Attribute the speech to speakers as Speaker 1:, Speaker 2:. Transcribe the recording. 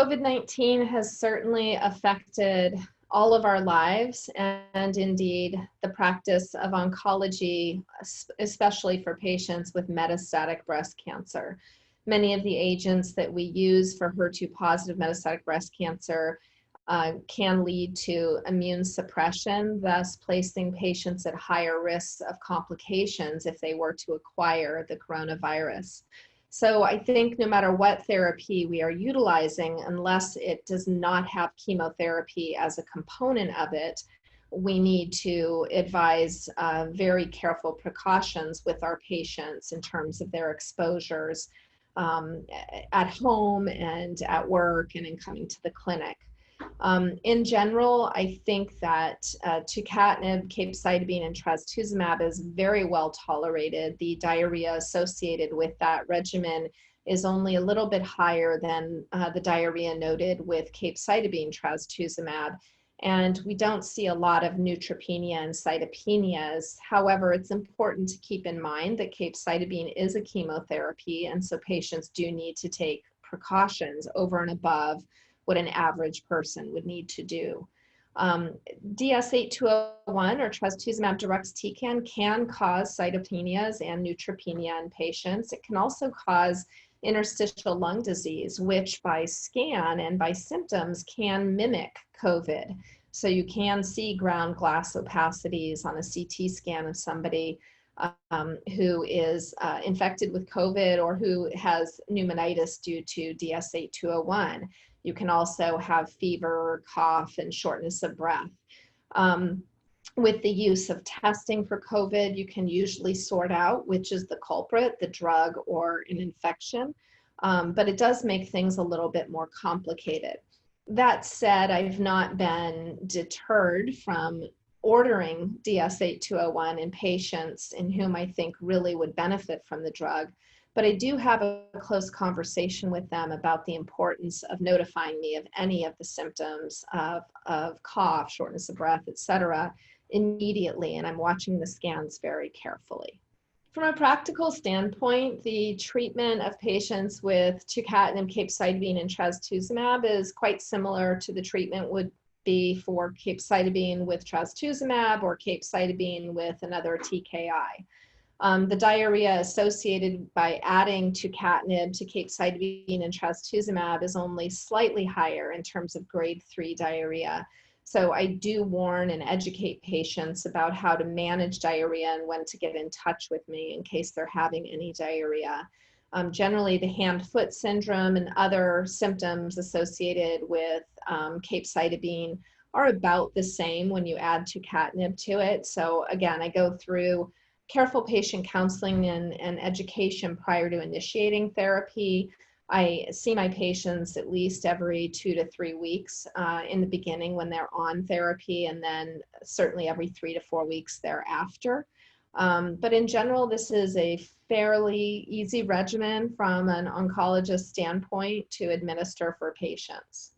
Speaker 1: COVID-19 has certainly affected all of our lives and indeed the practice of oncology, especially for patients with metastatic breast cancer. Many of the agents that we use for HER2 positive metastatic breast cancer can lead to immune suppression, thus placing patients at higher risks of complications if they were to acquire the coronavirus. So I think no matter what therapy we are utilizing, unless it does not have chemotherapy as a component of it, we need to advise very careful precautions with our patients in terms of their exposures at home and at work and in coming to the clinic. In general, I think that tucatinib, capecitabine, and trastuzumab is very well tolerated. The diarrhea associated with that regimen is only a little bit higher than the diarrhea noted with capecitabine trastuzumab. And we don't see a lot of neutropenia and cytopenias. However, it's important to keep in mind that capecitabine is a chemotherapy, and so patients do need to take precautions over and above what an average person would need to do. DS8201 or trastuzumab deruxtecan can cause cytopenias and neutropenia in patients. It can also cause interstitial lung disease, which by scan and by symptoms can mimic COVID. So you can see ground glass opacities on a CT scan of somebody who is infected with COVID or who has pneumonitis due to DS8201. You can also have fever, cough, and shortness of breath. With the use of testing for COVID, you can usually sort out which is the culprit, the drug or an infection, but it does make things a little bit more complicated. That said, I've not been deterred from ordering DS8201 in patients in whom I think really would benefit from the drug. But I do have a close conversation with them about the importance of notifying me of any of the symptoms of cough, shortness of breath, etc., immediately, and I'm watching the scans very carefully. From a practical standpoint, the treatment of patients with tucatinib, capecitabine, and trastuzumab is quite similar to the treatment would be for capecitabine with trastuzumab or capecitabine with another TKI. The diarrhea associated by adding tucatinib to capecitabine and trastuzumab is only slightly higher in terms of grade 3 diarrhea. So I do warn and educate patients about how to manage diarrhea and when to get in touch with me in case they're having any diarrhea. Generally, the hand-foot syndrome and other symptoms associated with capecitabine are about the same when you add tucatinib to it. So again, I go through careful patient counseling and education prior to initiating therapy. I see my patients at least every 2 to 3 weeks in the beginning when they're on therapy, and then certainly every 3 to 4 weeks thereafter. But in general, this is a fairly easy regimen from an oncologist standpoint to administer for patients.